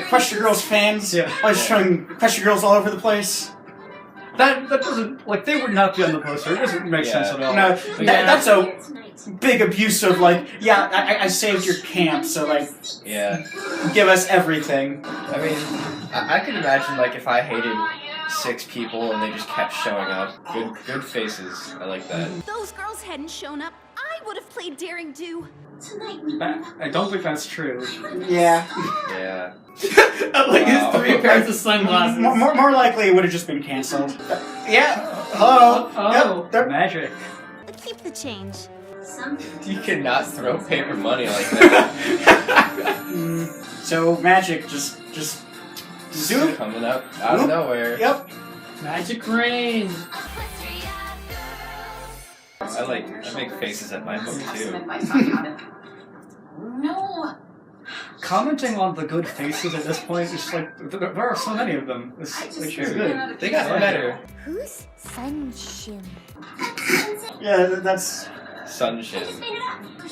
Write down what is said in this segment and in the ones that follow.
Question Girls fans. Yeah. Always showing Question Girls all over the place. That doesn't, like, they would not be on the poster. It doesn't make sense at all. No, that's a big abuse of, like, I saved your camp, so, like, give us everything. I mean, I could imagine, like, if I hated 6 people and they just kept showing up. Good faces. I like that. If those girls hadn't shown up, I would have played Daring Do. I don't think that's true. Yeah. Yeah. Like his 3 pairs of sunglasses. More likely it would have just been cancelled. Yeah. Hello. Oh, yep. Magic. Keep the change. You cannot throw paper money like that. So Magic just zoom coming up out of nowhere. Yep. Magic rain. I make faces at my book too. No. Commenting on the good faces at this point is like, there are so many of them. It's good. They got better. Who's Sunshim? Yeah, that's Sunshin.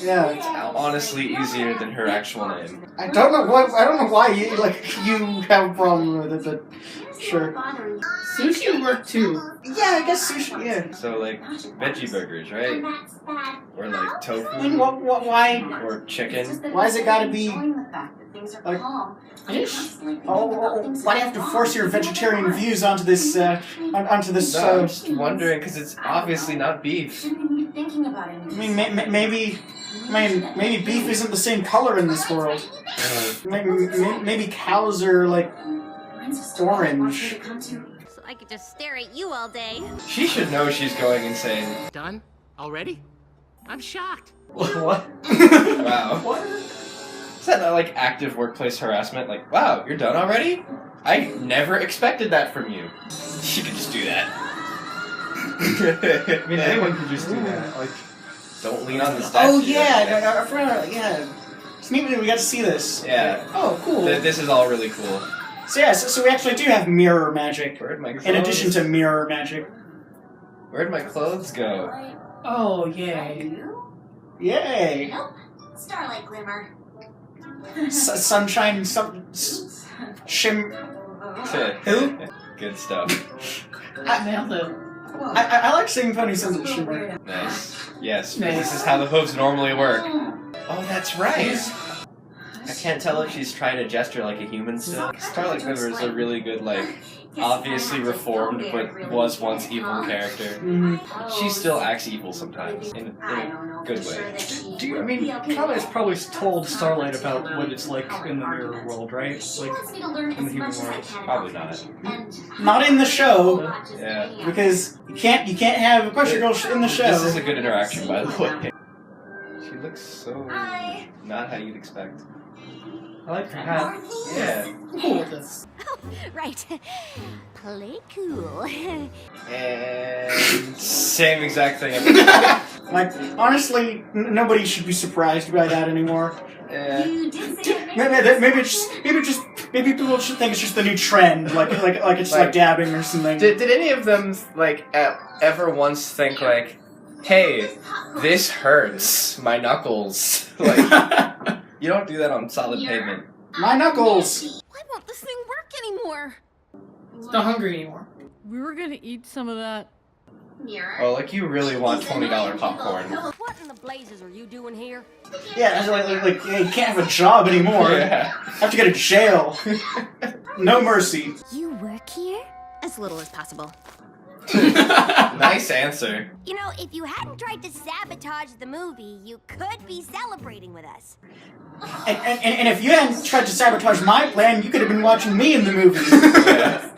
yeah. It's honestly easier than her actual name. I don't know why you have a problem with it, but sure. Sushi would work too. Yeah, I guess sushi. Yeah. So like veggie burgers, right? Or like tofu. I mean, why? Or chicken. Why has it got to be like fish? Oh, why do you have to force your vegetarian views onto this? Onto this? No, I'm just wondering because it's obviously not beef. I mean, maybe beef isn't the same color in this world. Maybe cows are like orange. So I could just stare at you all day. She should know she's going insane. Done? Already? I'm shocked. What? Wow. What? Is that not like active workplace harassment? Like, wow, you're done already? I never expected that from you. She could just do that. I mean, anyone could just do that. Like, don't lean on the statue. Oh yeah, I forgot. Yeah, it's neat that we got to see this. Yeah. Oh, cool. This is all really cool. So yeah, so we actually do have mirror magic. Where'd my clothes? In addition to mirror magic. Where'd my clothes go? oh yay! Yay! Nope. Starlight Glimmer. Sunshine, shim. Who? Good stuff. I nailed it. I like saying funny sounds of shimmer. Nice. Yes, this is how the hooves normally work. Oh, that's right. I can't tell if she's trying to gesture like a human still. Starlight Glimmer is a really good, like, obviously reformed but was once evil character. She still acts evil sometimes, in a good way. I mean, Twilight probably told Starlight about what it's like in the mirror world, right? Like, in the human world. Probably not. Not in the show, Yeah. because you can't have a question girl in the show. This is a good interaction, by the way. She looks so not how you'd expect. I like her hat. Yeah. Cool with this. Right. Play cool. And same exact thing. Like, honestly, nobody should be surprised by that anymore. Maybe people should think it's just the new trend, like it's like dabbing or something. Did any of them like ever once think like, "Hey, this hurts my knuckles"? Like, you don't do that on solid pavement. My knuckles. Why won't this thing work anymore? It's not hungry anymore. We were gonna eat some of that. Oh, like you really want $20 popcorn? What in the blazes are you doing here? Yeah, it's like yeah, you can't have a job anymore. Yeah. Have to go to jail. No mercy. You work here? As little as possible. Nice answer. You know, if you hadn't tried to sabotage the movie, you could be celebrating with us. And if you hadn't tried to sabotage my plan, you could have been watching me in the movie. Yeah.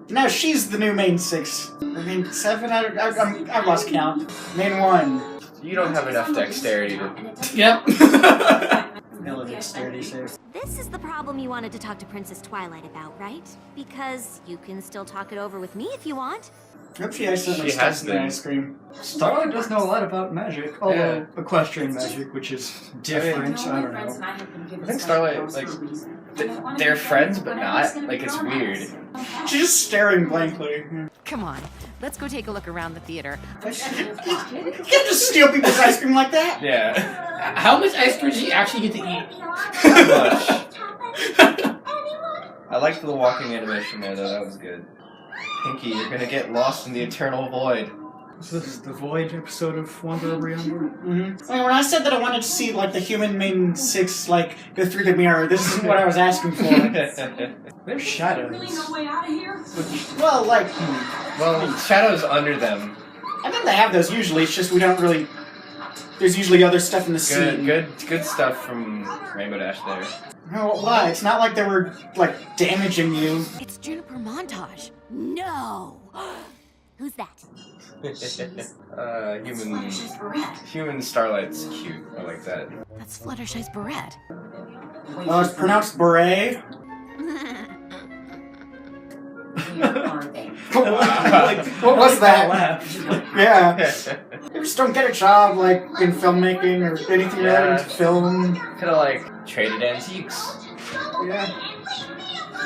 Now she's the new main 6. I mean 7. I've lost count. Main 1. You don't have enough dexterity to. Yep. Dexterity save. This is the problem you wanted to talk to Princess Twilight about, right? Because you can still talk it over with me if you want. Hope she accidentally She has stuck in the been. ice cream. Starlight does know a lot about magic, although equestrian magic, which is different. I don't know. I think Starlight, like, they're friends, but not. Like, it's weird. She's just staring blankly. Come on, let's go take a look around the theater. You can't just steal people's ice cream like that. Yeah. How much ice cream did you actually get to eat? Much. I liked the walking animation there, though. That was good. Pinky, you're gonna get lost in the eternal void. Is this the Void episode of Wonder Over Yonder? Mm-hmm. I mean, when I said that I wanted to see like the human main six like go through the mirror, this isn't what I was asking for. There's shadows. Well, like, Well, shadows under them. I think they have those usually. It's just we don't really. There's usually other stuff in the scene. Good stuff from Rainbow Dash there. No, why? It's not like they were like damaging you. It's Juniper Montage. No! Who's that? Human Starlight's cute. I like that. That's Fluttershy's beret. Oh, it's pronounced beret. Like, what was that? Yeah. They just don't get a job like in filmmaking or anything related to film. Could have like traded antiques. Yeah.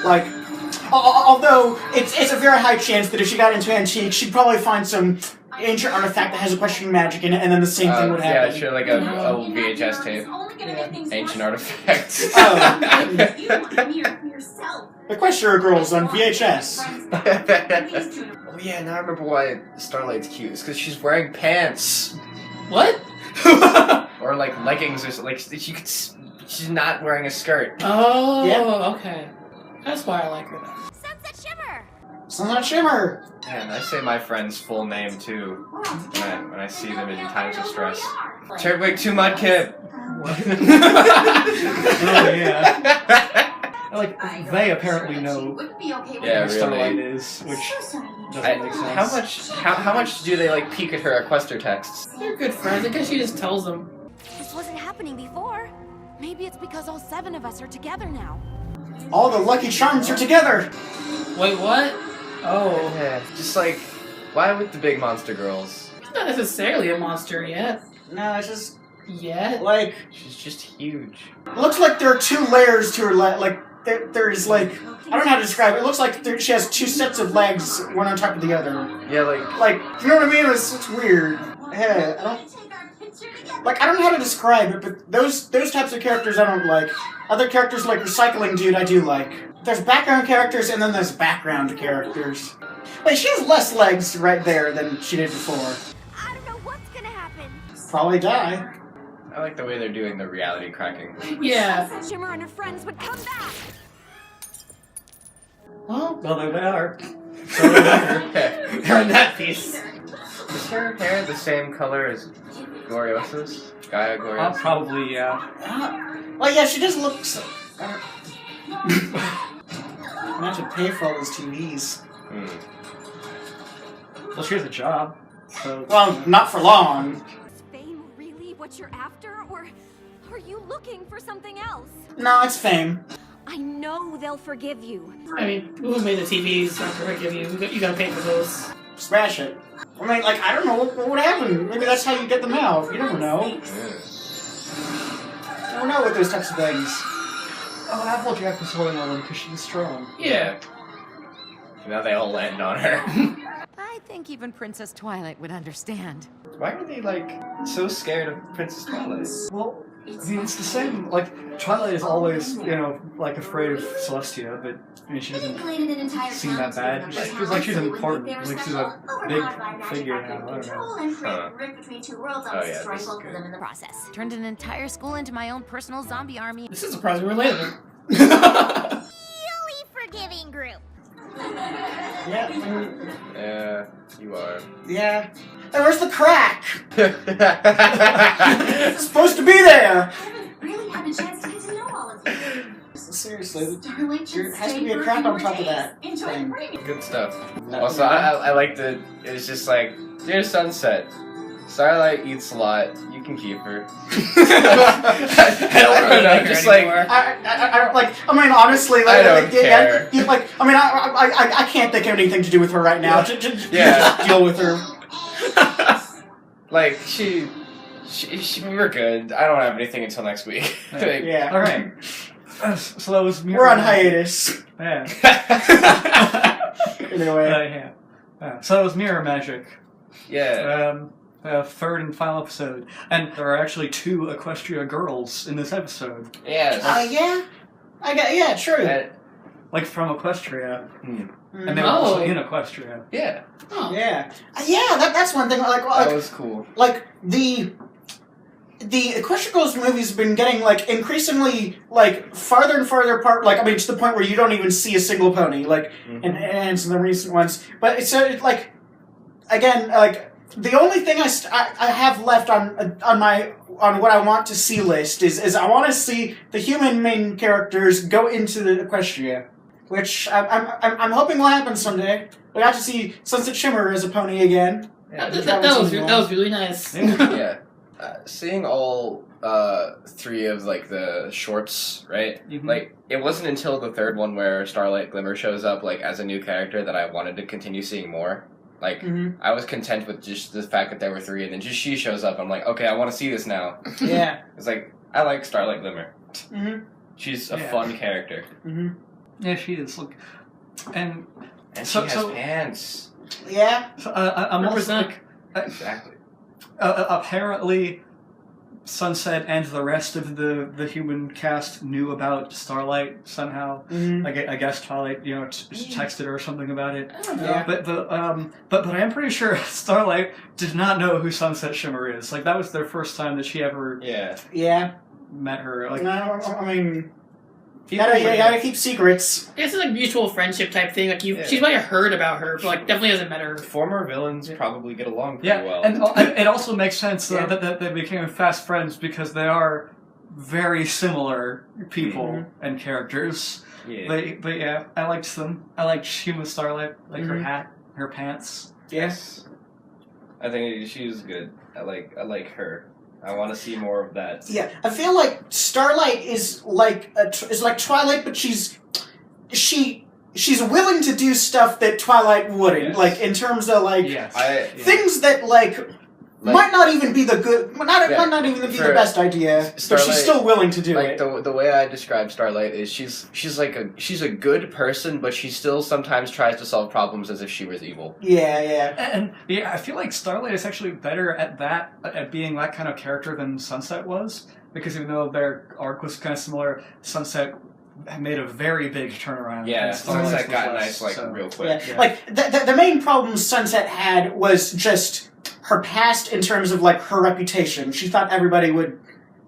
Like, although it's a very high chance that if she got into antiques, she'd probably find some ancient artifact that has equestrian magic in it, and then the same thing would happen. Yeah, sure, like a VHS tape. Ancient artifacts. Equestria Girls on VHS. Oh yeah, now I remember why Starlight's cute. It's because she's wearing pants. What? Or like leggings or something. Like she's not wearing a skirt. Oh, Yeah. okay. That's why I like her then. Sunset Shimmer! Sunset Shimmer. Man, I say my friend's full name too when I see them in times of stress. Turdwick 2 Mudkip. Oh yeah. Like they apparently know Yeah, who Starlight really. is, which doesn't make sense. How much do they like peek at her Equester texts? They're good friends. I guess she just tells them. This wasn't happening before. Maybe it's because all 7 of us are together now. All the Lucky Charms are together. Wait, what? Oh. Yeah, just like, why with the big monster girls? She's not necessarily a monster yet. No, it's just Yet? like She's just huge. it looks like there are 2 layers to her like there's like I don't know how to describe it. It looks like she has 2 sets of legs, one on top of the other. Yeah, like Like, you know what I mean? It's weird. Yeah, I don't know how to describe it, but those types of characters I don't like. Other characters like Recycling Dude I do like. There's background characters and then there's background characters. Wait, she has less legs right there than she did before. I don't know what's gonna happen. Probably die. I like the way they're doing the reality cracking. Yeah. Sunset Shimmer and her friends would come back. Well, Well, there they are. So they're in that piece. Is her hair the same color as Gloriosa's? Gaia Gloriosa? Probably, yeah. Well, yeah, she just looks. Not to pay for all those TVs. Well, she has a job. So Well, not for long. Is fame really what you're after, or are you looking for something else? No, it's fame. I know they'll forgive you. I mean, who made the TVs? I'm gonna give you. You gotta pay for those. Smash it. I mean, like, I don't know what would happen. Maybe that's how you get them out. You never know. You never know with those types of things. oh, Applejack was holding on because she's strong. Yeah. Now they all land on her. I think even Princess Twilight would understand. Why are they, like, so scared of Princess Twilight? Well, I mean, it's the same. Like Twilight is always, you know, like afraid of Celestia, but I mean, she doesn't seem that bad. She feels like she's important. Like she's a big figure now. I don't know. Oh yeah, this is good. Process. Turned an entire school into my own personal zombie army. This is surprisingly relatable. Really forgiving group. Yeah. Yeah, you are. Yeah. Hey, where's the crack? It's supposed to be there. Really had a chance to get to know all of you. Seriously, Starlight there has to be a crack on top of that thing. Good stuff. Also, I like the. It's just like, dear Sunset, Starlight eats a lot. You can keep her. I don't really like her just like. anymore. I don't like. I mean, honestly, like, I don't care. I mean, I can't think of anything to do with her right now. Yeah. Just deal with her. Like we were good. I don't have anything until next week. Like, Yeah. All right. So that was We're on hiatus. Yeah. Anyway. So that was Mirror Magic. Yeah. Third and final episode. And there are actually 2 Equestria girls in this episode. Yes. Yeah, true. Like from Equestria. Hmm. And they were also in Equestria. Yeah. Oh. Yeah. That's one thing. Like That was cool. Like the Equestria Girls movies have been getting like increasingly like farther and farther apart. Like I mean, to the point where you don't even see a single pony. Like and some of the recent ones. But it's like again like the only thing I have left on what I want to see list is I want to see the human main characters go into the Equestria, which I'm hoping will happen someday. We got to see Sunset Shimmer as a pony again. Yeah, that was really nice. Yeah. Seeing all 3 of like the shorts, right? Like it wasn't until the 3rd one where Starlight Glimmer shows up like as a new character that I wanted to continue seeing more. Like I was content with just the fact that there were 3, and then just she shows up. I'm like, okay, I want to see this now. Yeah. It's like I like Starlight Glimmer. She's a fun character. Yeah, she is. Look, and she has pants. Yeah. So, I'm also like, exactly. Apparently, Sunset and the rest of the human cast knew about Starlight somehow. I guess Twilight, texted her or something about it. Yeah. But I am pretty sure Starlight did not know who Sunset Shimmer is. Like that was their first time that she ever met her. Like I mean. You gotta keep secrets. It's like mutual friendship type thing. Like she might have heard about her, but like definitely hasn't met her. Former villains probably get along pretty well. And it also makes sense that they became fast friends because they are very similar people and characters. Yeah. But yeah, I liked them. I liked Human Starlight, like her hat, her pants. Yes. I think she was good. I like her. I want to see more of that. Yeah, I feel like Starlight is like Twilight, but she's willing to do stuff that Twilight wouldn't. Yes. Like in terms of like things that like might not even be the good, might not even be the best idea, but she's still willing to do it. The way I describe Starlight is she's a good person, but she still sometimes tries to solve problems as if she was evil. Yeah. And I feel like Starlight is actually better at being that kind of character than Sunset was, because even though their arc was kind of similar, Sunset made a very big turnaround. Yeah, Sunset got nice real quick. Yeah. Like the main problem Sunset had was just her past in terms of like her reputation. She thought everybody would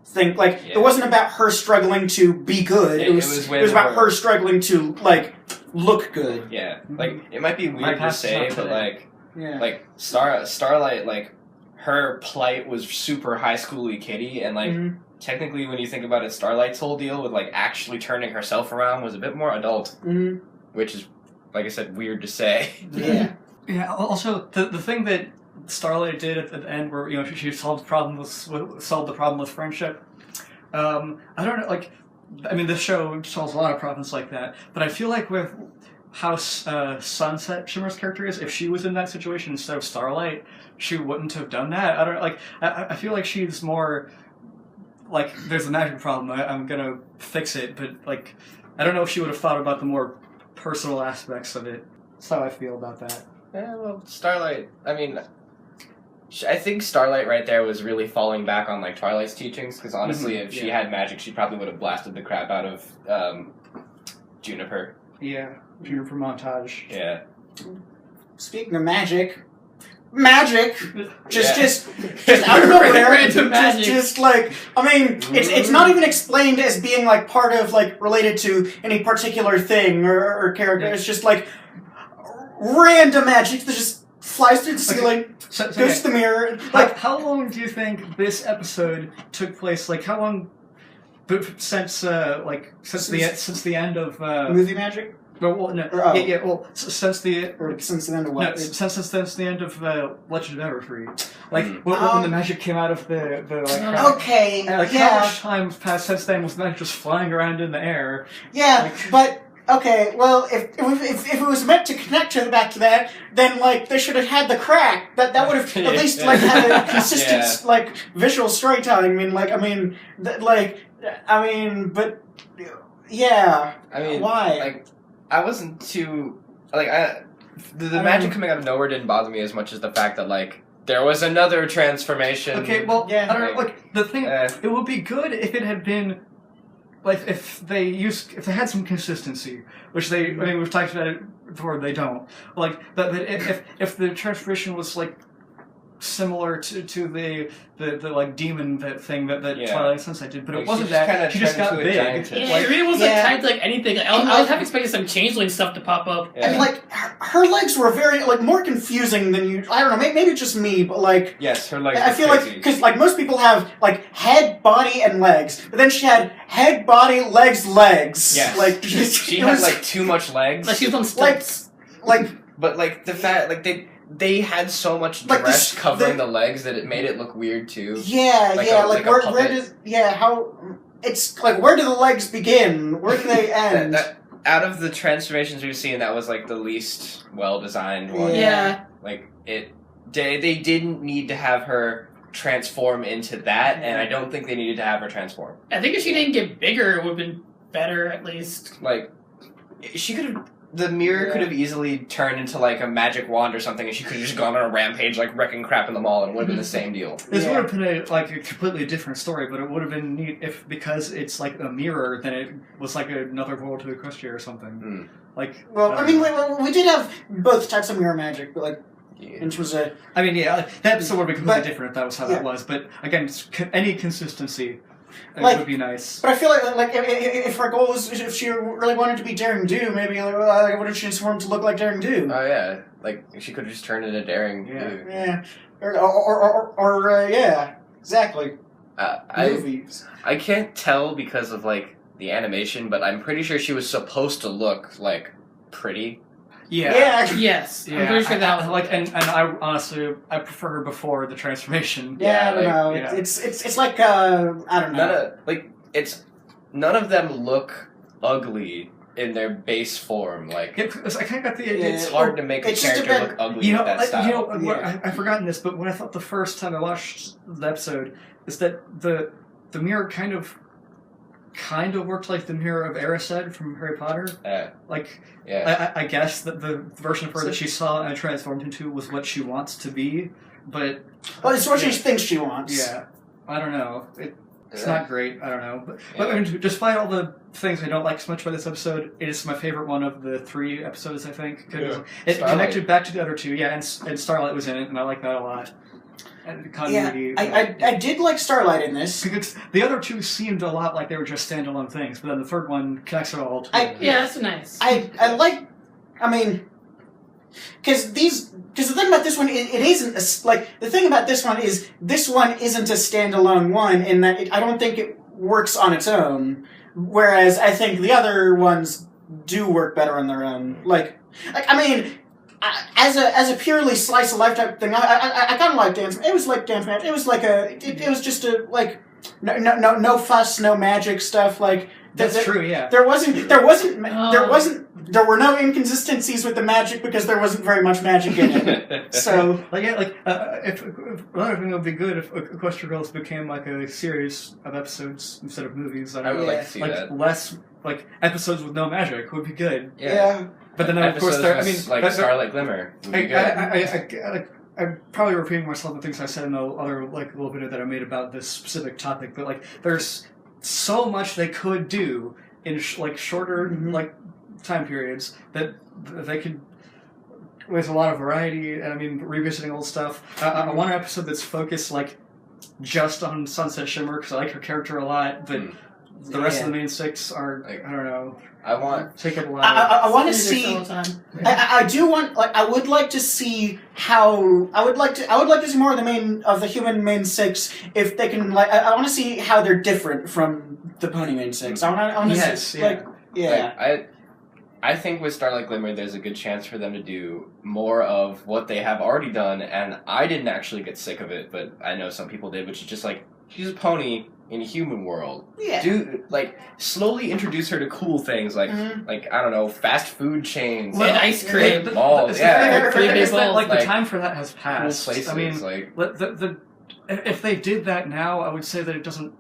think like it wasn't about her struggling to be good. It was about her struggling to like look good. Yeah, like it might be weird to say, but like Starlight, like her plight was super high schooly kitty, and like technically when you think about it, Starlight's whole deal with like actually turning herself around was a bit more adult, which is like I said, weird to say. Yeah. Yeah. Also, the thing that Starlight did at the end, where she solved the problem with friendship. I don't know, like, I mean, this show solves a lot of problems like that, but I feel like with how Sunset Shimmer's character is, if she was in that situation instead of Starlight, she wouldn't have done that. I don't like. I feel like she's more like there's a magic problem. I'm gonna fix it, but like I don't know if she would have thought about the more personal aspects of it. That's how I feel about that. Yeah, well, Starlight. I mean, I think Starlight right there was really falling back on like Twilight's teachings, because honestly, if she had magic, she probably would have blasted the crap out of Juniper. Yeah, Juniper montage. Yeah. Speaking of magic, just out of nowhere, just like I mean, it's not even explained as being like part of like related to any particular thing or character. It's just like random magic that just flies through the ceiling, goes to the mirror. Like, how long do you think this episode took place? Like, how long since the end of movie magic? Well, no, since the end of what? No, since the end of Legend of Ep3. Like when the magic came out of the like. Okay. How much time passed since then was magic just flying around in the air? Yeah, but. Okay, well, if it was meant to connect to back to that, then like they should have had the crack. That would have at least like had a consistent like visual storytelling. But Yeah. I mean, Why? Like, I wasn't too like the magic coming out of nowhere didn't bother me as much as the fact that like there was another transformation. Okay, well, Yeah. I don't know. Like the thing, it would be good if it had been. Like if they had some consistency, which they, I mean, we've talked about it before. They don't. Like that if the transformation was like similar to the like demon thing that Twilight Sunset did, but Like, it wasn't she just that. kinda She just turned got into a big. giantess. Yeah, it really wasn't Yeah. tied to like anything. I was half expecting some changeling stuff to pop up. Yeah. And like her legs were very like more confusing than you. I don't know. Maybe just me, but like Yes, her legs. I were feel crazy. like because like most people have like head, body, and legs, but then she had head, body, legs, legs. Yes. Like she it had was, like too much legs. Like she was on stilts. like But like the fact, like they had so much Like, dress the- covering the legs that it made it look weird too. yeah, Like yeah. a- Like, like a where puppet. does how it's like where do the legs begin? Where do they end? That out of the transformations we've seen, that was like the least well designed one. Yeah. Like they didn't need to have her transform into that, and I don't think they needed to have her transform. I think if she didn't get bigger, it would have been better at least. Like she could have. The mirror could have easily turned into like a magic wand or something, and she could have just gone on a rampage, like wrecking crap in the mall, and it would have been the same deal. This would have been a completely different story, but it would have been neat if, because it's like a mirror, then it was like another world to Equestria or something. Like, well, I mean, we did have both types of mirror magic, but like, which was a. I mean, yeah, that episode would be completely But- different if that was how that was. But again, any consistency Like- would be nice. But I feel like if her goal was if she really wanted to be Daring Do, maybe like, I would have transformed to look like Daring Do. Oh yeah, like she could have just turned into Daring. Do. Yeah, or yeah, exactly. Movies. I can't tell because of like the animation, but I'm pretty sure she was supposed to look like pretty. Yeah. Yes. Yeah, I'm pretty sure that was like, and I honestly I prefer her before the transformation. Yeah, I don't like, know. yeah. It's like I don't know. None of them look ugly in their base form. Like I kind of got the idea. it's hard to make a It's just a character bit- look ugly You know, with that style. you know, what, Yeah. I've forgotten this, but what I thought the first time I watched the episode is that the mirror kind of worked like the mirror of Erised from Harry Potter. Like, yeah. I guess that the version of her that she saw and transformed into was what she wants to be, but Well, it's what she thinks she wants. yeah, I don't know. It's Yeah. not great. I don't know, but Yeah. I mean, despite all the things I don't like so much about this episode, it is my favorite one of the 3 episodes. I think 'cause Yeah. it Starlight. connected back to the other 2. Yeah, and Starlight was in it, and I like that a lot. And the continuity. I did like Starlight in this. Because the other 2 seemed a lot like they were just standalone things, but then the third one connects it all together. Yeah, that's nice. I like. I mean, because the thing about this one, it isn't the thing about this one is this one isn't a standalone one in that I don't think it works on its own. Whereas I think the other ones do work better on their own. Like I mean. As a purely slice of life type thing, I kind of like Dance. It was like Dance Magic. It was like it was just a like no fuss, no magic stuff. Like That's true, yeah. There were no inconsistencies with the magic because there wasn't very much magic in it. So if another thing would be good if Equestria Girls became like a series of episodes instead of movies. I would like to see that. Less like episodes with no magic would be good. Yeah. But then of course there. I mean, like Starlight Glimmer. Would be good. I'm probably repeating myself the things I said in the other little video that I made about this specific topic. But there's so much they could do in shorter time periods that they could. There's a lot of variety, and I mean revisiting old stuff. I want an episode that's focused just on Sunset Shimmer because I like her character a lot, but the rest of the main 6 are I don't know. Take up a lot. I want to see. I do want. I would like to see how. I would like to see more of the human main 6 if they can. I want to see how they're different from the pony main 6. I want to see. I think with Starlight Glimmer, there's a good chance for them to do more of what they have already done, and I didn't actually get sick of it, but I know some people did, which is just she's a pony in a human world. Yeah. Slowly introduce her to cool things, I don't know, fast food chains. And ice cream. Malls, yeah. The time for that has passed. Cool places, I mean, if they did that now, I would say that it doesn't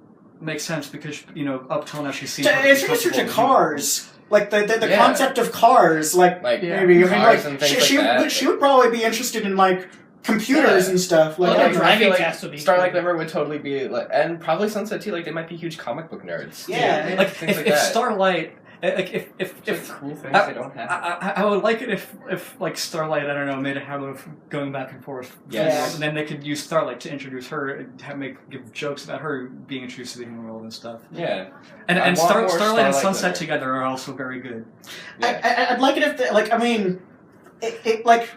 makes sense because up till now she's seen. To introduce her to cars. Like the concept of cars, Like maybe cars and things like that. She would probably be interested in like computers and stuff. Like, Well, I don't know. driving tests would be Starlight cool. Glimmer would totally be like, and probably Sunset too. Like they might be huge comic book nerds. Yeah. too. Like Things if that. Starlight, like if It's like cool things they don't have. I would like it if like Starlight, I don't know, made a habit of going back and forth. Yes. And then they could use Starlight to introduce her and give jokes about her being introduced to the human world and stuff. Yeah. And I want more Starlight and Starlight Sunset Glimmer. together are also very good. Yeah. I'd like it if, like, I mean, it like,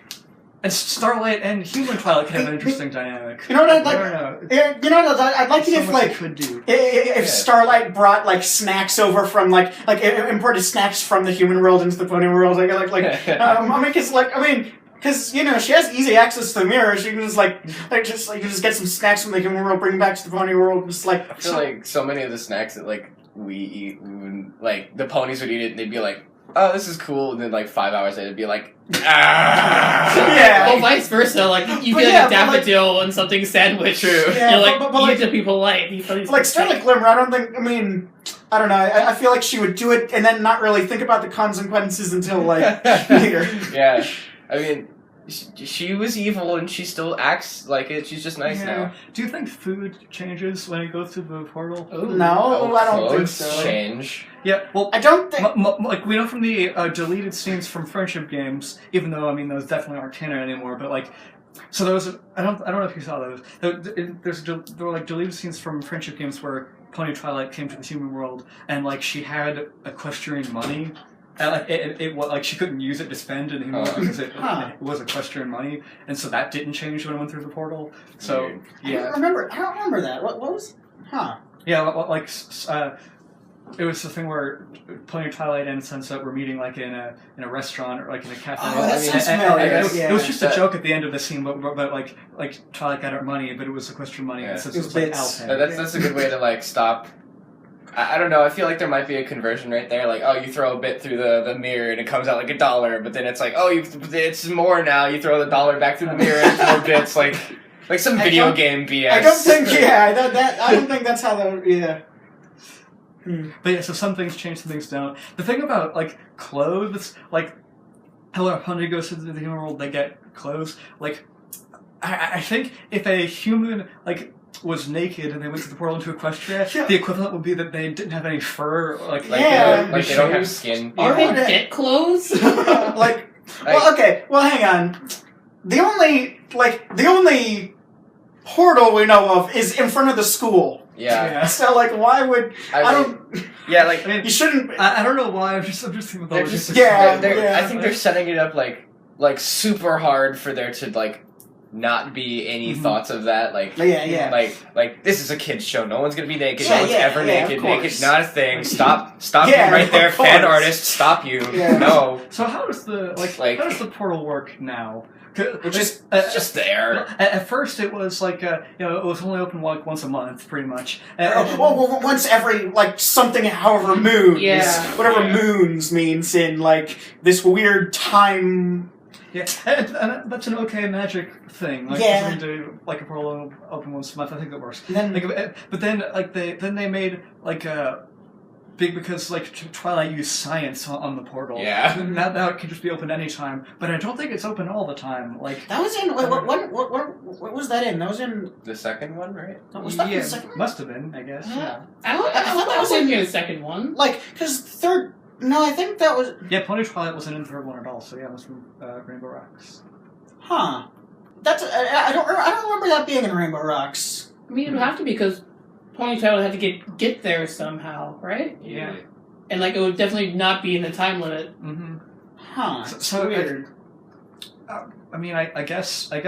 And Starlight and Human Twilight could have an interesting dynamic. you know what I'd like? I don't know. You know what I'd like it So if, much like, it could do. if Starlight brought like snacks over from like imported snacks from the human world into the pony world, I mean, because she has easy access to the mirror. She can just you can just get some snacks from the human world, bring them back to the pony world, just like. I feel like so many of the snacks that like we eat, like the ponies would eat it, and they'd be like, "Oh, this is cool," and then like 5 hours later, it'd be like, "Ah." Yeah. Well, vice versa. Like you But get yeah, a but, like- daffodil and something sandwich. True. Yeah, You're like, but, like, eat to be polite. Like Starlight Glimmer, I don't think. I mean, I don't know. I feel like she would do it and then not really think about the consequences until like later. Yeah. I mean, she was evil and she still acts like it. She's just nice now. Do you think food changes when it goes through the portal? No, I don't think Clothes so. change. Yeah, well, I don't think. like we know from the deleted scenes from Friendship Games, even though I mean those definitely aren't canon anymore. But like, so there was I don't know if you saw those. There were like deleted scenes from Friendship Games where Pony Twilight came to the human world and like she had equestrian money. And like it she couldn't use it to spend in the human world because it was equestrian money, and so that didn't change when it went through the portal. So Weird. I don't remember that. What was? Huh. Yeah, like it was the thing where Pony Twilight and Sunset were meeting like in a restaurant or like in a cafe. Oh, that sounds And familiar. it was just a Yeah. joke at the end of the scene, but like Twilight got her money, but it was equestrian money, Yeah. and Sunset It was was like bits. I'll pay. That's a good way to like stop. I don't know. I feel like there might be a conversion right there. Like, oh, you throw a bit through the mirror and it comes out like $1, but then it's like, oh, it's more now. You throw the $1 back through the mirror and it's more bits. Like some video game BS. I don't think. Yeah, I don't think that's how that. Yeah. But yeah, so some things change, some things don't. The thing about like clothes, like how a Pony goes into the human world, they get clothes. Like I think if a human was naked and they went to the portal into Equestria, the equivalent would be that they didn't have any fur. Like Yeah. Like they don't have skin. Are they get clothes? Well, hang on. The only portal we know of is in front of the school. Yeah. So, like, why would I don't? Yeah, like I mean, You shouldn't. I don't know why. I'm just thinking about they're the just logistics. I think they're setting it up like super hard for there to like not be any thoughts of that. Like Yeah. like this is a kids show. No one's gonna be naked. Yeah, no one's yeah, ever yeah, naked. of course. Naked's not a thing. Stop Yeah, you right there, of fan course. artist. Stop you. Yeah. No, So how does the how does the portal work now? it's just there. Uh, At first, it was like it was only open like once a month, pretty much. well, once every something, however moons, Yeah. whatever moons means in like this weird time. Yeah, and that's an okay magic thing. Like, Yeah. just do like a portal open once a month. I think that works. And then, But then they made like a big because like Twilight used science on the portal. Yeah. Now it can just be open anytime. But I don't think it's open all the time. Like that was in what was that in? That was in. The second one, right? Was that the second? must have been, I guess. Yeah. I thought that was in the second one. Like, because third. No, I think that was. Yeah, Pony Twilight wasn't in the third one at all. So yeah, it was from Rainbow Rocks. Huh. That's I don't remember that being in Rainbow Rocks. I mean, it would have to be because Pony Twilight had to get there somehow, right? Yeah. And like it would definitely not be in the time limit. Mm-hmm. Huh. So weird. I mean, I guess. I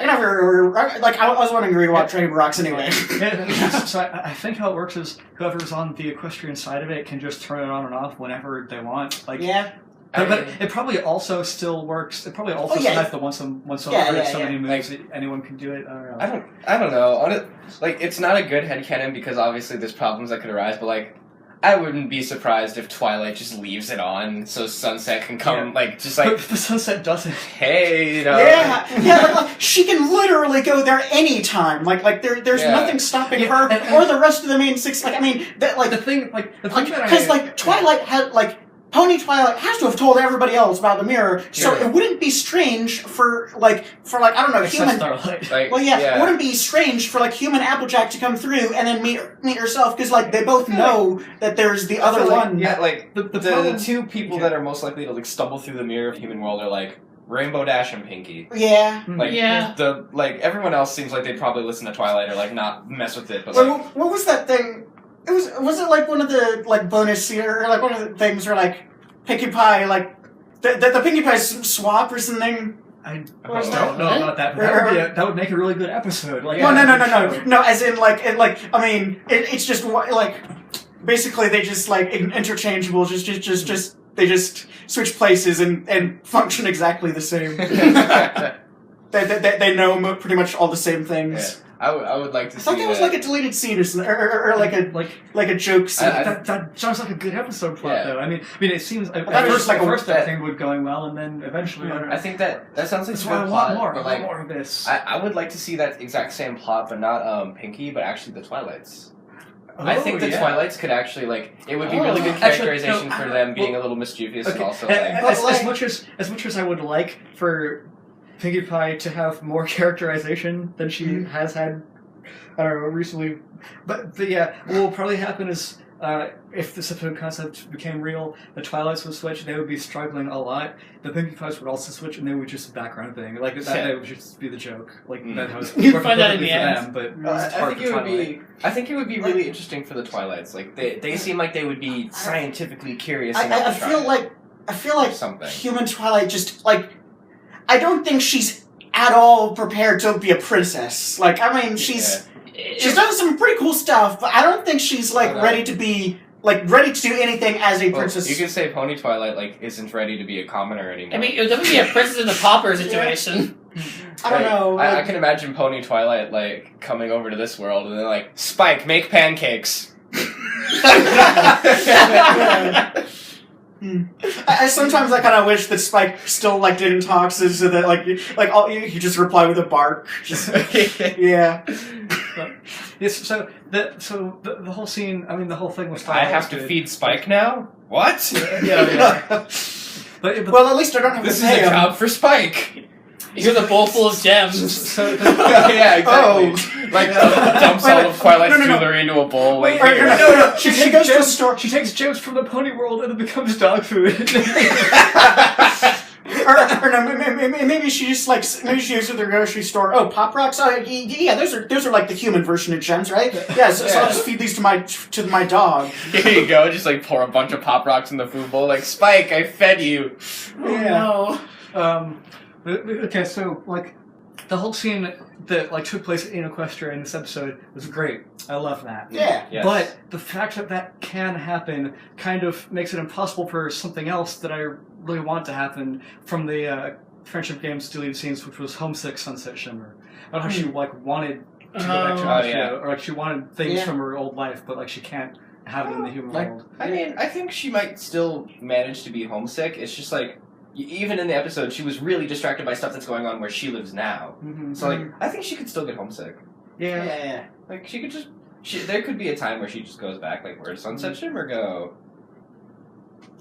never I was wanting to rewatch Rainbow Rocks anyway. Yeah, so I think how it works is whoever's on the equestrian side of it can just turn it on and off whenever they want. Like, Yeah. but it probably also still works. It probably also yeah. still has the once over Yeah, so many yeah. moves that anyone can do it. I don't know. I don't know. Like it's not a good headcanon because obviously there's problems that could arise, but like I wouldn't be surprised if Twilight just leaves it on so Sunset can come, But the Sunset doesn't. hey, Yeah, she can literally go there anytime. There's nothing stopping her or the rest of the main six. The thing Because Twilight had Pony Twilight has to have told everybody else about the mirror, so it wouldn't be strange for I don't know, human. Starlight. It wouldn't be strange for human Applejack to come through and then meet herself because they both know that there's the other one. Yeah, the two people that are most likely to stumble through the mirror of human world are Rainbow Dash and Pinky. Yeah. Everyone else seems like they'd probably listen to Twilight or not mess with it. But what was that thing? Was it one of the bonus or one of the things where Pinkie Pie the Pinkie Pie swap or something? I don't know about that, but that would make a really good episode. No. As in it's just basically they just interchangeable. They just switch places and function exactly the same. they know pretty much all the same things. Yeah. I would like to see I thought that was a deleted scene or something, or a joke scene. That sounds like a good episode plot, though. I mean, it seems at first everything would going well, and then eventually. I think that sounds like that's a why good I plot. want more of this. I would like to see that exact same plot, but not Pinky, but actually the Twilights. Oh, I think the Twilights could actually it would be really good characterization for them being a little mischievous and also as much as I would like for Pinkie Pie to have more characterization than she has had, I don't know, recently. But yeah, what will probably happen is if this episode concept became real, the Twilights would switch, they would be struggling a lot. The Pinkie Pies would also switch, and they would just background thing. That would just be the joke. That was you'd find that in the end. But I think it would be really interesting for the Twilights. They seem like they would be scientifically curious. I feel like something. Human Twilight just I don't think she's at all prepared to be a princess. She's done some pretty cool stuff, but I don't think she's ready to be ready to do anything as a princess. You could say Pony Twilight isn't ready to be a commoner anymore. I mean, it would definitely be a princess in the pauper situation. I don't know. I can imagine Pony Twilight coming over to this world and then Spike, make pancakes. Sometimes I kind of wish that Spike still didn't talk, so that you just reply with a bark. Yeah. Yes. So the whole scene. I mean, the whole thing was. I have to feed Spike now. What? Yeah. But well, at least I don't have this to pay is a him. job for Spike. Here's a bowl full of gems. Yeah, exactly. Dumps all of Twilight's jewelry into a bowl. No. She goes to a store. She takes gems from the pony world and it becomes dog food. or no, maybe she just maybe she goes to the grocery store. Oh, Pop Rocks. Oh, yeah, those are the human version of gems, right? Yeah. So I'll just feed these to my dog. Here you go. Just pour a bunch of Pop Rocks in the food bowl. Spike, I fed you. Oh, no. Okay, so the whole scene that took place in Equestria in this episode was great. I love that. Yeah. Yes. But the fact that can happen kind of makes it impossible for something else that I really want to happen from the Friendship Games deleted scenes, which was Homesick Sunset Shimmer. I don't know how she wanted to go back to Equestria, or she wanted things from her old life, but she can't have it in the human world. I mean, I think she might still manage to be homesick. It's just even in the episode, she was really distracted by stuff that's going on where she lives now. Mm-hmm. So, I think she could still get homesick. Yeah. She could just... there could be a time where she just goes back, where does Sunset Shimmer go?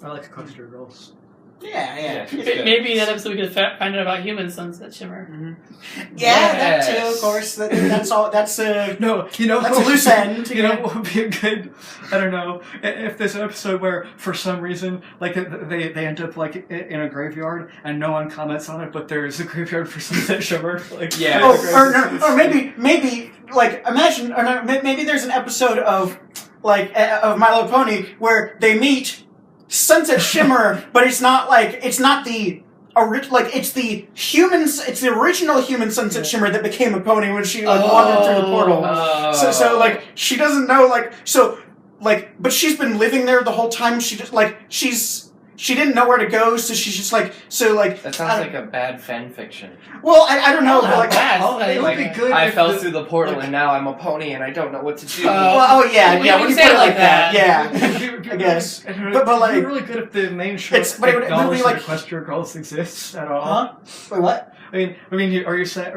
I like Equestria Girls. Yeah. Maybe in that episode we could find out about human Sunset Shimmer. Mm-hmm. Yeah, that too, of course. That's all. That's no, that's a loose end. What would be a good? I don't know. If there's an episode where, for some reason, they end up in a graveyard and no one comments on it, but there's a graveyard for Sunset Shimmer. Or maybe imagine, or no, maybe there's an episode of of My Little Pony where they meet Sunset Shimmer, but it's not the it's the humans. It's the original human Sunset Shimmer that became a pony when she wandered through the portal. So she doesn't know but she's been living there the whole time. She just she's she didn't know where to go, so she's just like That sounds like a bad fan fiction. Well, I don't know, but like It would be good. I if fell the- through the portal and now I'm a pony and I don't know what to do. well, yeah, when you say put it it like that, yeah. I guess. But like- it'd be really good if the main show It's- but it would be acknowledged like- that Equestria Girls exists at all. Huh? Wait, what? I mean, are you saying?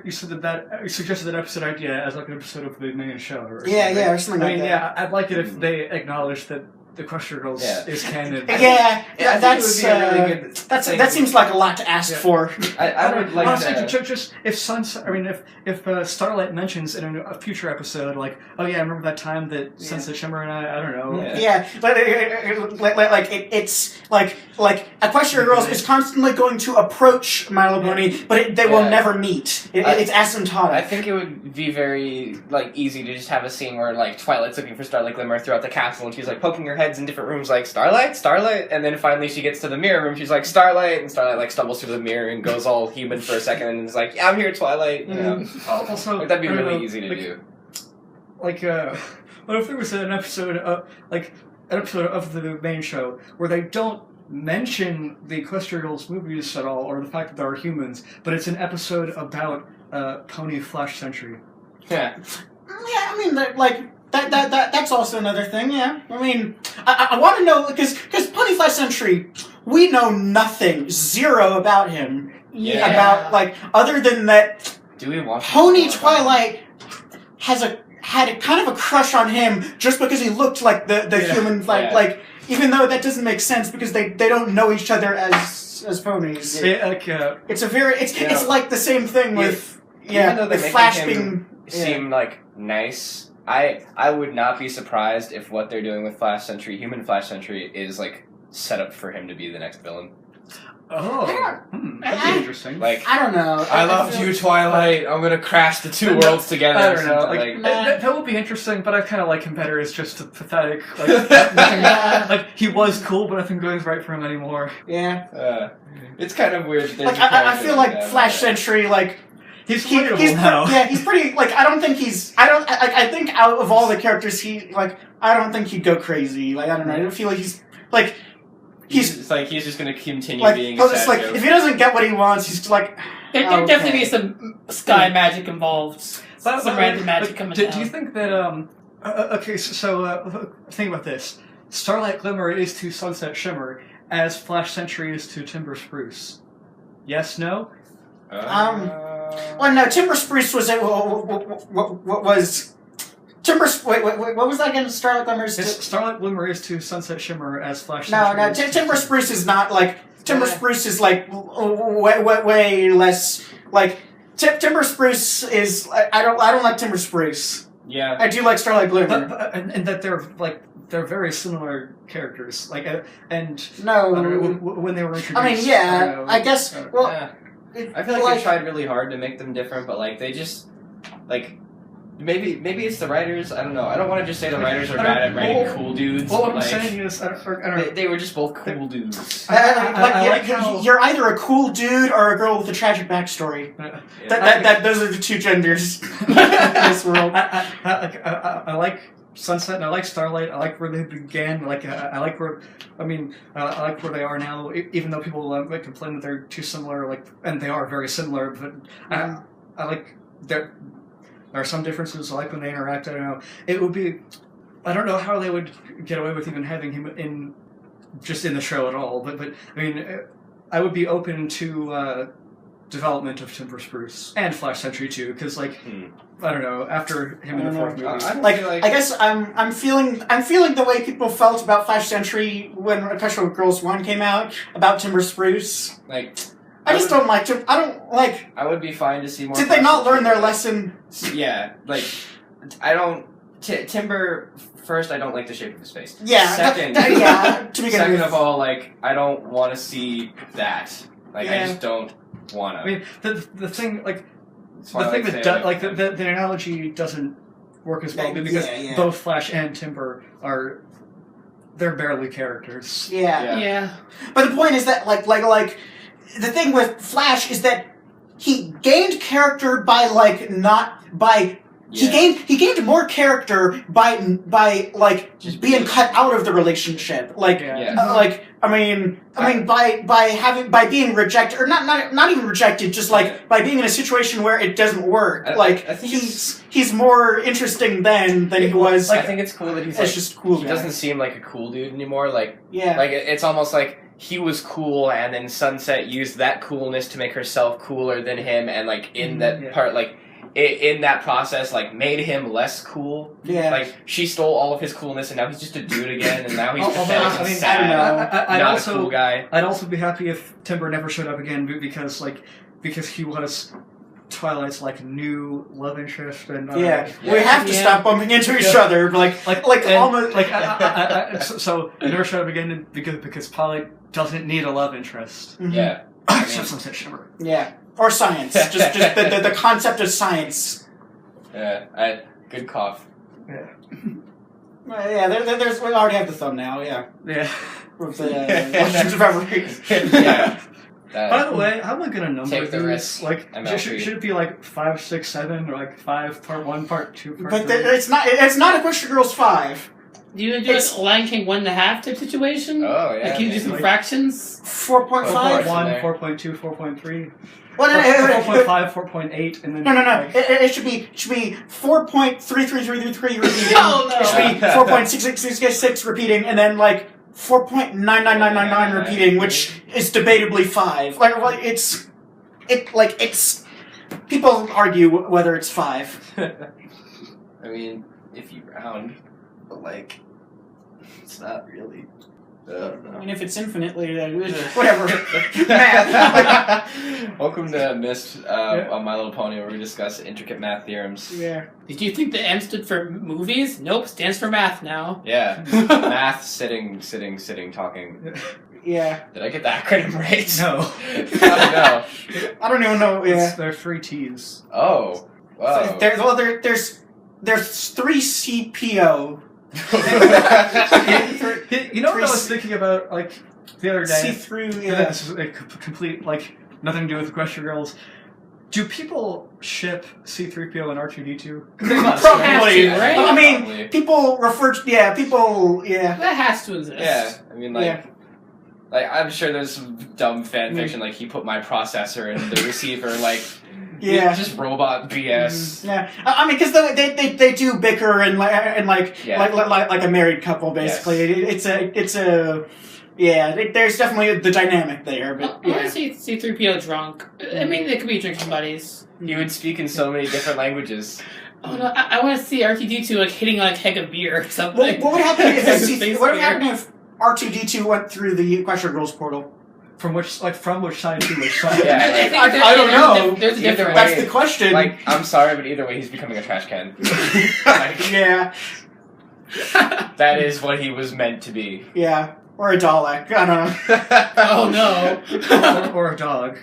You said that you suggested that episode idea as like an episode of the main show, or Yeah, something. yeah, or something I like mean, that. yeah, I'd like it if they acknowledged that the Equestria Girls is canon. Yeah, I think that's it would be a really good thing. that seems like a lot to ask Yeah. for. I would like Honestly, to... just if Sunset, I mean, if Starlight mentions in a future episode, like, oh yeah, I remember that time that Sunset Shimmer and I don't know. Yeah, but it's like Equestria Girls is constantly going to approach My Little Pony, but they will never meet. It's asymptotic. I think it would be very easy to just have a scene where Twilight's looking for Starlight Glimmer throughout the castle, and she's poking her heads in different rooms, like Starlight, Starlight, and then finally she gets to the mirror room. She's like Starlight, and Starlight stumbles through the mirror and goes all human for a second, and is like, yeah, I'm here, Twilight. You know, Also, that'd be I don't really know, easy to do. What if there was an episode of the main show where they don't mention the Equestria Girls movies at all, or the fact that there are humans, but it's an episode about Pony Flash Century. Yeah. Yeah, I mean, that's also another thing. Yeah, I mean, I want to know because Pony Flash Century, we know nothing, zero about him. Yeah. About other than that, Do we want Pony Twilight had a kind of a crush on him just because he looked like the human even though that doesn't make sense because they don't know each other as ponies. Yeah, It's a very it's like the same thing with Even though they're with making Flash him seem nice, I would not be surprised if what they're doing with Flash Century, Human Flash Century, is set up for him to be the next villain. Oh, that'd be interesting. I don't know. I loved you, Twilight. I'm gonna crash the two worlds together. I don't know. That would be interesting, but I kind of like him better as just a pathetic. Nothing, he was cool, but nothing goes right for him anymore. Yeah. It's kind of weird. That I feel like Flash Century, he's playable now. Yeah, he's pretty. I don't think he's. I think out of all the characters, I don't think he'd go crazy. I don't know. I don't feel like he's He's just gonna continue being. He'll just if he doesn't get what he wants, he's like. There'd definitely be some sky magic involved. Some random magic coming down. Do you think that okay, so think about this. Starlight Glimmer is to Sunset Shimmer as Flash Century is to Timber Spruce. Yes, no? Well, no. Timber Spruce was what was. Wait, what was that again? Starlight Glimmer is to... Starlight Glimmer is to Sunset Shimmer as Flash No, Century. no, Timber Spruce is not Timber Spruce is way less Timber Spruce is I don't like Timber Spruce. Yeah. I do like Starlight Glimmer. And that they're very similar characters. And no, I don't know, when they were introduced. I mean, yeah, I guess. Well, I feel like they tried really hard to make them different, but they just maybe it's the writers. I don't know. I don't want to just say the writers are bad at writing cool dudes. What I'm saying is, they were just both cool dudes. I like how you're either a cool dude or a girl with a tragic backstory. Those are the two genders in this world. I like Sunset and I like Starlight. I like where they began. I like where they are now. Even though people might complain that they're too similar, and they are very similar, but I like their. There are some differences, like when they interact. I don't know. It would be. I don't know how they would get away with even having him in the show at all. But I mean, I would be open to development of Timber Spruce and Flash Century too, because I don't know. After him in the fourth movie, I guess I'm feeling the way people felt about Flash Century when Equestria Girls 1 came out about Timber Spruce. I just don't like him. I don't like. I would be fine to see more. Did they not learn their lesson? Yeah, I don't. Timber. First, I don't like the shape of his face. Yeah. Second, to begin second with. of all, I don't want to see that. I just don't want to. I mean, the thing that the analogy doesn't work as well because both Flash and Timber they're barely characters. Yeah. But the point is that the thing with Flash is that he gained character by He gained more character by like Just being cut out of the relationship. Like by being rejected, or not even rejected, just like by being in a situation where it doesn't work. I think he's more interesting than he was. I think it's cool that he's like, just cool. he guy. doesn't seem like a cool dude anymore. Like Yeah. like it's almost like he was cool, and then Sunset used that coolness to make herself cooler than him, and like in that part, like in that process, like made him less cool. Yeah. Like she stole all of his coolness, and now he's just a dude again, and now he's Although, pathetic and sad. I'd not also, a cool guy. I'd also be happy if Timber never showed up again because he was Twilight's like new love interest, and we have to stop bumping into each other, so he never showed up again because Twilight doesn't need a love interest. Mhm. Yeah. Except Sunset Shimmer. Yeah. Or science. just the concept of science. Yeah. Good cough. Yeah. There's we already have the thumbnail. Yeah. Yeah. With the Legends of Evergreen. Yeah. By the way, how am I gonna number Take the these? risk, Like, MLP. should it be like 5, 6, 7, or like 5 part 1, part 2, part But 3? it's not Equestria Girls 5. Do you do a Lion King 1.5 type situation? Oh yeah. Like, can you do some Like- fractions? 4.5. 4.1, there. 4.2, 4.3, Well, 4.5, 4.8, and then no. It should be 4.3333 repeating. Oh, no. It should be 4.6666 repeating, and then like 4.99999 repeating, which is debatably 5. It's people argue whether it's 5. I mean, if you round, but like, it's not really. I don't know. I mean, if it's infinitely, whatever. Math. Welcome to Mist on My Little Pony, where we discuss intricate math theorems. Yeah. Did you think the M stood for movies? Nope, stands for math now. Yeah. Math, sitting, talking. Yeah. Did I get the acronym right? no. Oh, I don't even know. Yeah. There are 3 T's. no. Oh. Wow. There's 3 CPO. You know what I was thinking about, like, the other day? See through. Yeah. This is a complete, like, nothing to do with Equestria Girls. Do people ship C-3PO and R2-D2? They must, Probably, Has to, right? I mean, Probably. people refer to. Yeah, people. Yeah. That has to exist. Yeah. I mean, like. Yeah. Like, I'm sure there's some dumb fan fiction, like he put my processor in the receiver, like, Yeah. just robot BS. Yeah, I mean, because they do bicker and like a married couple basically. Yes. It's a there's definitely the dynamic there, but I want yeah. to see C-3PO drunk. I mean, they could be drinking buddies. He would speak in so many different languages. Oh no, I want to see R2-D2 like hitting on a keg of beer or something. What would happen if Space what would beer. happen if R2-D2 went through the Equestria Girls portal? From which side to which side? Yeah. I think I don't know. There's a Either difference. way. That's the question. Like, I'm sorry, but either way, he's becoming a trash can. Like, Yeah, that is what he was meant to be. yeah, or a Dalek. I don't know. Oh no. or a dog.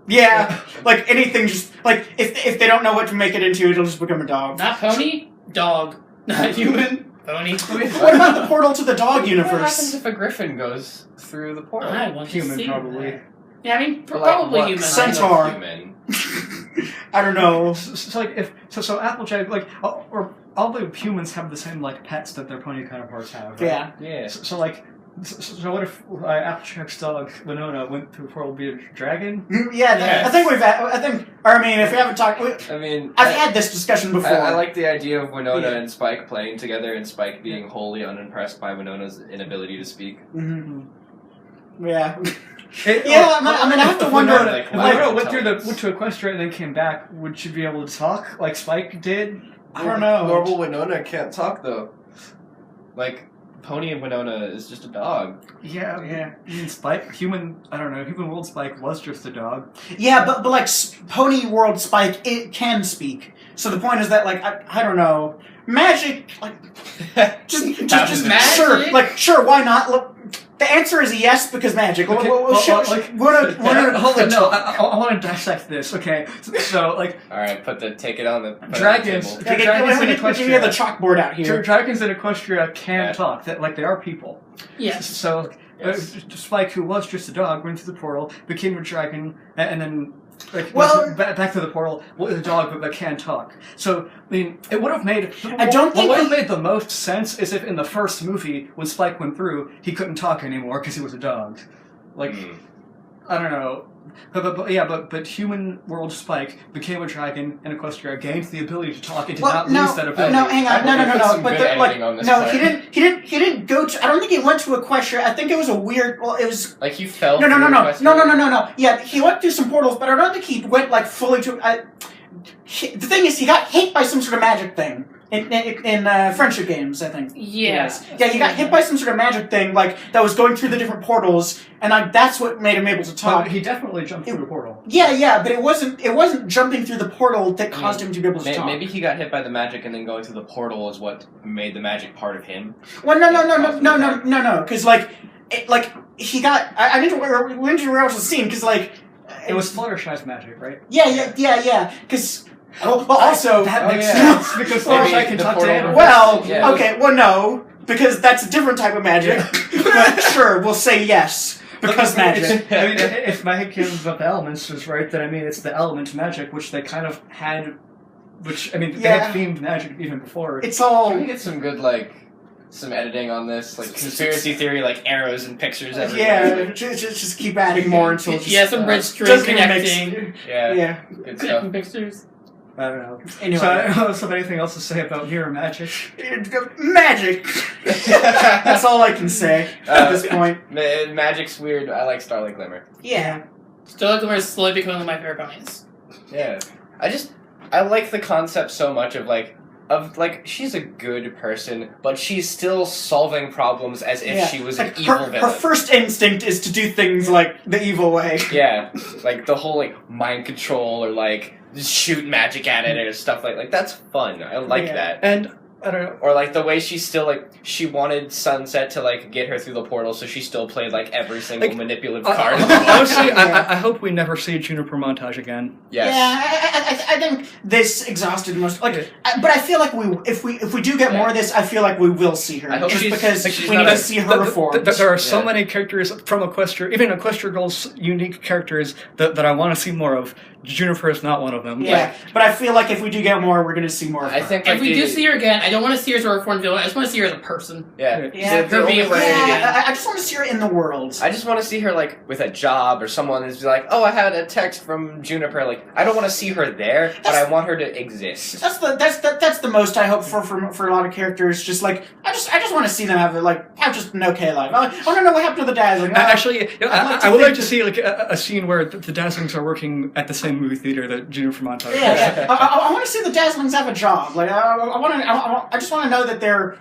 Yeah, like anything. Just like if they don't know what to make it into, it'll just become a dog. Not pony, dog. Not human, pony. What about the portal to the dog What happens universe? if a griffin goes through the portal? I want to Human, see probably. that. Yeah, I mean, Or, like, probably what human. kind of Centaur. Human? I don't know. So like so Applejack, like, or all the humans have the same like pets that their pony counterparts have. Right? Yeah. Yeah. So like, so what if Applejack's dog Winona went through the portal to be a dragon? Yeah, Yes. I think or I mean, if we haven't talked, I mean, I've had this discussion before. I like the idea of Winona Yeah. and Spike playing together, and Spike being wholly unimpressed by Winona's inability to speak. Mhm. Yeah. It- Yeah, I mean, I have to if wonder, Winona, like, if why Winona would went to Equestria and then came back, would she be able to talk like Spike did? I don't know. Normal Winona can't talk though. Like, Pony and Winona is just a dog. Yeah, Yeah. I mean, Spike, human world Spike was just a dog. Yeah, but like Pony World Spike, it can speak. So the point is that like I don't know, magic like just magic? sure, why not? Look, the answer is yes because magic. Okay, hold on, no, I want to dissect this. Okay, so like Alright, take it on the dragons. table. Dragons in We have the Equestria. chalkboard out here. Dragons in Equestria can Yeah. talk. That like they are people. Yes. So Yes. Spike, who was just a dog, went through the portal, became a dragon, and then Like, Well- back to the portal with a dog that can talk. So, I mean, it would have made... I don't think what would he- have made the most sense is if in the first movie, when Spike went through, he couldn't talk anymore because he was a dog. Like, I don't know. But human world Spike became a dragon, and Equestria gained the ability to talk and did not lose that ability. No, hang on, I put no. some But good editing on this no, part. he didn't go to. I don't think he went to Equestria. I think it was a weird. Well, it was. Like he fell. No. through Equestria? No. Yeah, he went through some portals, but I don't think he went like fully to. The thing is, he got hit by some sort of magic thing in friendship games. I think. Yeah. Yeah, he got hit by some sort of magic thing, like that was going through the different portals, and like that's what made him able to talk. But he definitely jumped through the portal. Yeah, but it wasn't jumping through the portal that caused him to be able to talk. Maybe he got hit by the magic, and then going through the portal is what made the magic part of him. Well, no, because he got. I need to rewatch the scene because It was Fluttershy's magic, right? Yeah, because. Well, also that makes yeah. sense because Maybe Fluttershy can the talk to portal- animals. Well, Yeah. okay, well, no, because that's a different type of magic. But sure, we'll say yes because magic. I mean, if magic is about the elements is right, then I mean it's the element magic which they kind of had, which I mean they had themed magic even before. It's all. Can we get some good some editing on this, like conspiracy theory, like arrows and pictures everywhere? Yeah, just keep adding more until it just, some red string doesn't even make connecting. Yeah, good stuff. Pictures. I don't know. Anyway. So I don't have anything else to say about mirror magic. Magic. That's all I can say at this point. Magic's weird. I like Starlight Glimmer. Yeah. Starlight Glimmer is slowly becoming one of my favorite ponies. Yeah, I like the concept so much of she's a good person, but she's still solving problems as if she was an evil villain. Her first instinct is to do things like the evil way. Yeah, like the whole mind control or just shoot magic at it or stuff like that's fun. I like that. And I don't know. Or the way she's still she wanted Sunset to get her through the portal, so she still played every single manipulative card. Honestly, I hope we never see Juniper montage again. Yes. Yeah, I think this exhausted most. But I feel like if we do get more of this, I feel like we will see her. I hope just she's- because she's we not need a- to see her reformed. There are so many characters from Equestria, even Equestria Girl's unique characters that I want to see more of. Juniper is not one of them. Yeah, but I feel like if we do get more, we're going to see more of her. I think If we do see her again, I don't want to see her as a reformed villain. I just want to see her as a person. Yeah. Yeah, The only way- I just want to see her in the world. I just want to see her with a job or someone who's oh, I had a text from Juniper. I don't want to see her there, but I want her to exist. That's the most I hope for a lot of characters. Just I just want to see them have just an okay life. I want to know what happened to the dads. Actually, I would like to see a scene where the Dazzlings are working at the same movie theater that Juniper montage. Yeah. I want to see the Dazzlings have a job. I just want to know that they're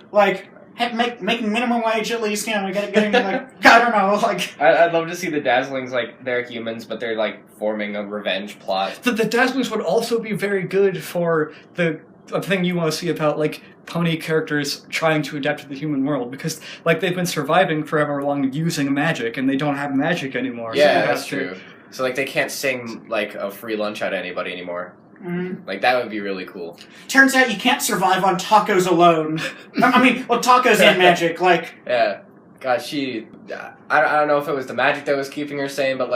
making minimum wage at least. Getting I don't know. I'd love to see the Dazzlings they're humans, but they're forming a revenge plot. The Dazzlings would also be very good for the thing you want to see about pony characters trying to adapt to the human world, because they've been surviving forever long using magic, and they don't have magic anymore. Yeah, so that's true. So they can't sing a free lunch out of anybody anymore. Mm. That would be really cool. Turns out you can't survive on tacos alone. Tacos and magic. Yeah. God, I don't know if it was the magic that was keeping her sane, but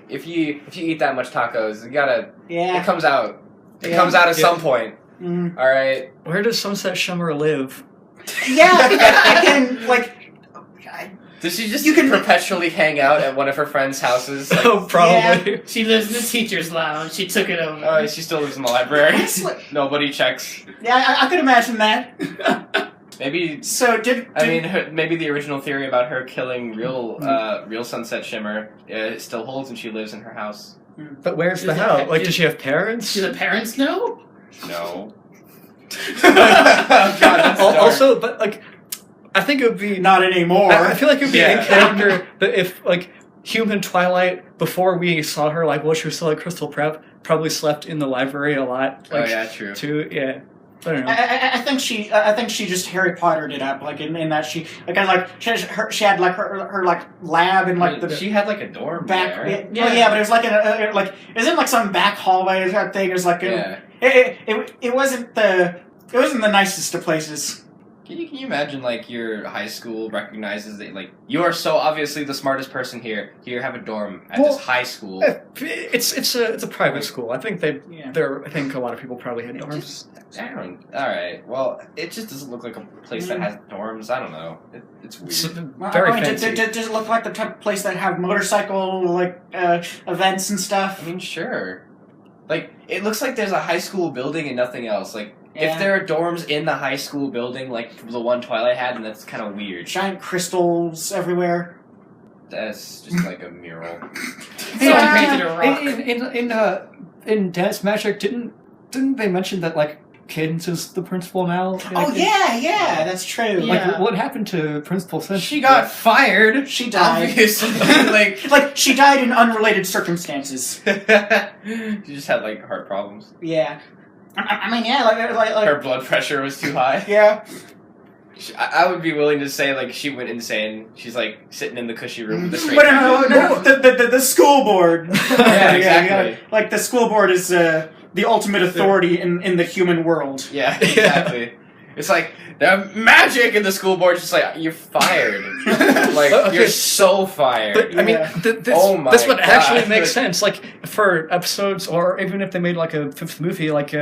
if you eat that much tacos, you gotta. Yeah. It comes out. It comes out at some point. Mm. All right. Where does Sunset Shimmer live? Yeah. Again, Does she just You can- perpetually hang out at one of her friends' houses? Oh, probably. She lives in the teacher's lounge. She took it over. Oh, she still lives in the library. Honestly. Nobody checks. Yeah, I could imagine that. Maybe. So Maybe the original theory about her killing real Sunset Shimmer still holds, and she lives in her house. But where's the Is it- house? Does she have parents? Do the parents know? No. God, that's dark. Also, but I think it would be. not anymore. I feel like it would be Yeah. in character that if human Twilight, before we saw her, while she was still at Crystal Prep, probably slept in the library a lot. Oh yeah, true. Too, yeah. I don't know. I think she just Harry Pottered it up in that she she had her lab and She had a dorm back there. yeah, but it was it was in some back hallway type thing. It was Yeah. it wasn't the nicest of places. Can you imagine, like, your high school recognizes that, like, you are so obviously the smartest person here. Here, have a dorm at this high school. It's a private school. I think I think a lot of people probably had dorms. Alright, well, it just doesn't look like a place that has dorms. I don't know. It's weird. Very fancy. Does it look like the type of place that have motorcycle, like, events and stuff? I mean, sure. Like, it looks like there's a high school building and nothing else. Like, if there are dorms in the high school building, like the one Twilight had, then that's kind of weird. Giant crystals everywhere. That's just like a mural. Someone painted a rock. In Dance Magic, didn't they mention that, like, Cadence is the principal now? Oh, yeah, that's true. Yeah. Like, what happened to Principal Cinch? She got fired. She died. Obviously. Like, she died in unrelated circumstances. She just had, like, heart problems. Yeah. I mean, yeah, like... Her blood pressure was too high. Yeah. I would be willing to say, like, she went insane. She's, like, sitting in the cushy room with the straight... No, the school board. Yeah, exactly. Like, the school board is the ultimate authority in the human world. Yeah, exactly. It's like, the magic in the school board just like, you're fired. Like, you're so fired. But, I mean, this would actually make sense. Like, for episodes, or even if they made, like, a fifth movie, like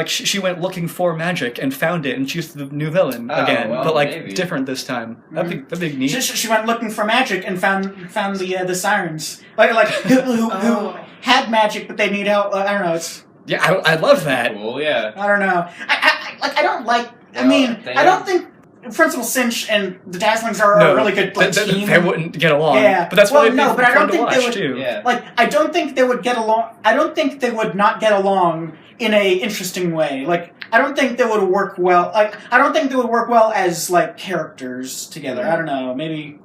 she went looking for magic and found it, and she's the new villain again. Well, but, like, maybe. different this time. That'd be neat. She went looking for magic and found the sirens. Like who had magic, but they need help. I don't know, it's... Yeah, I love that. Cool, yeah. I don't know. I don't like... I mean, I don't think Principal Cinch and the Dazzlings are a really good team. They wouldn't get along. Yeah. But that's why they'd be but I don't fun to think watch, they would, too. Yeah. Like, I don't think they would get along... I don't think they would not get along in a interesting way. Like, I don't think they would work well... Like, I don't think they would work well as, like, characters together. I don't know, maybe...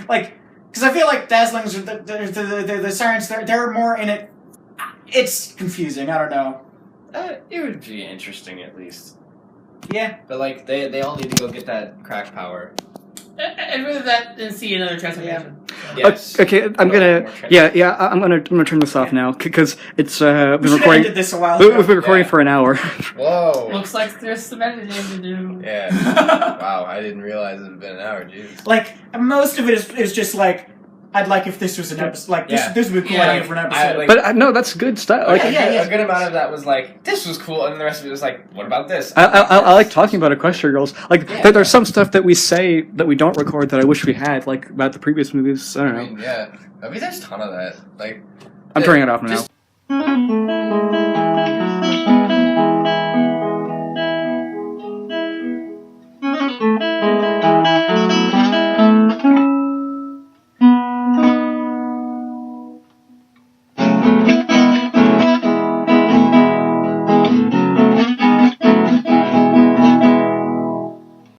Like, because I feel like Dazzlings, or the Sirens, they're more in it... It's confusing, I don't know. It would be interesting, at least. Yeah. But, like, they all need to go get that crack power. I'd rather that than see another transformation. Yes. Okay, I'm gonna turn this off now because it's been We recording. ended this a while ago. We've been recording for an hour. Whoa. Looks like there's some editing to do. Yeah. Wow, I didn't realize it had been an hour, jeez. Like, most of it is just like, I'd like if this was an episode. Like, this would be a cool idea for an episode. But no, that's good stuff. Like, A good amount of that was like, this was cool, and then the rest of it was like, what about this? I like talking about Equestria Girls. Like, there's some stuff that we say that we don't record that I wish we had, like about the previous movies. I don't know. I mean, yeah. I mean, there's a ton of that. Like, I'm turning it off now. just